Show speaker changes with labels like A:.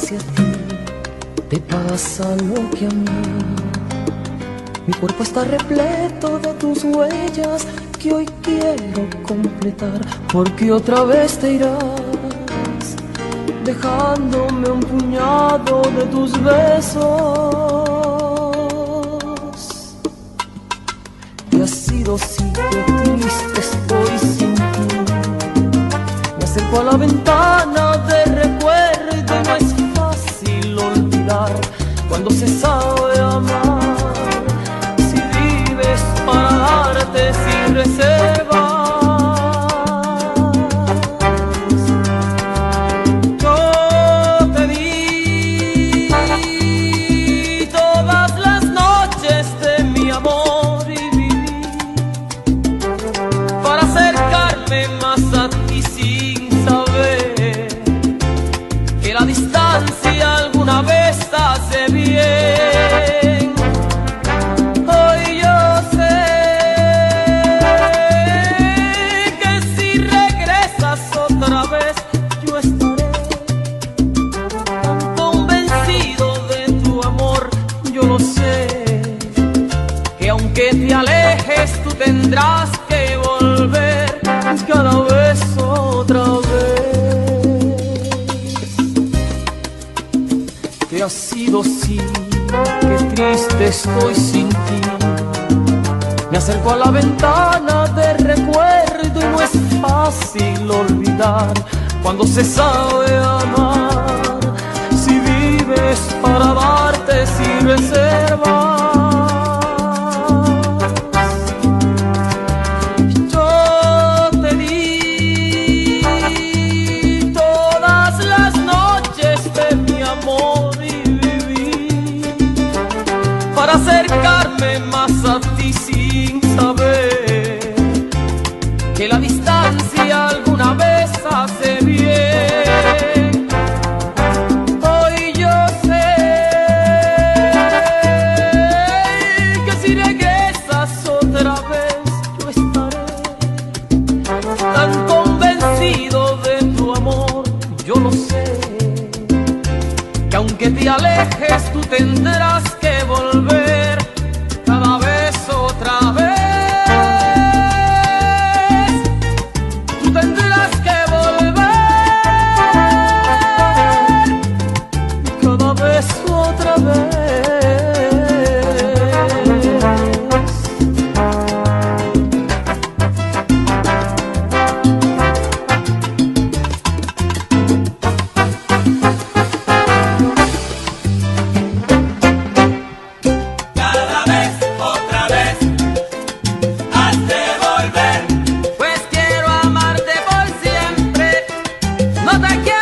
A: si a ti te pasa lo que a mí. Mi cuerpo está repleto de tus huellas que hoy quiero completar, porque otra vez te irás, dejándome un puñado de tus besos. Y ha sido así, qué triste estoy sin ti. Me acerco a la ventana de recuerdo y no es fácil olvidar cuando se sabe amar. Si vives para darte sin reservas, yo te di todas las noches de mi amor y viví para acercarme más a ti sin saber que la distancia alguna vez hace bien. Hoy yo sé que si regresas otra vez yo estaré tan convencido de tu amor. Yo lo sé, que aunque te alejes tú tendrás que volver cada vez otra vez. Que ha sido así, qué triste estoy sin ti. Me acerco a la ventana de recuerdo y no es fácil olvidar cuando se sabe amar. Si vives para darte sin reservas, para acercarme más a ti sin saber que la distancia alguna vez hace bien. Hoy yo sé que si regresas otra vez yo estaré tan convencido de tu amor. Yo lo sé, que aunque te alejes tú tendrás que volver cada vez otra vez. Tú tendrás que volver cada vez otra vez.
B: No te quiero.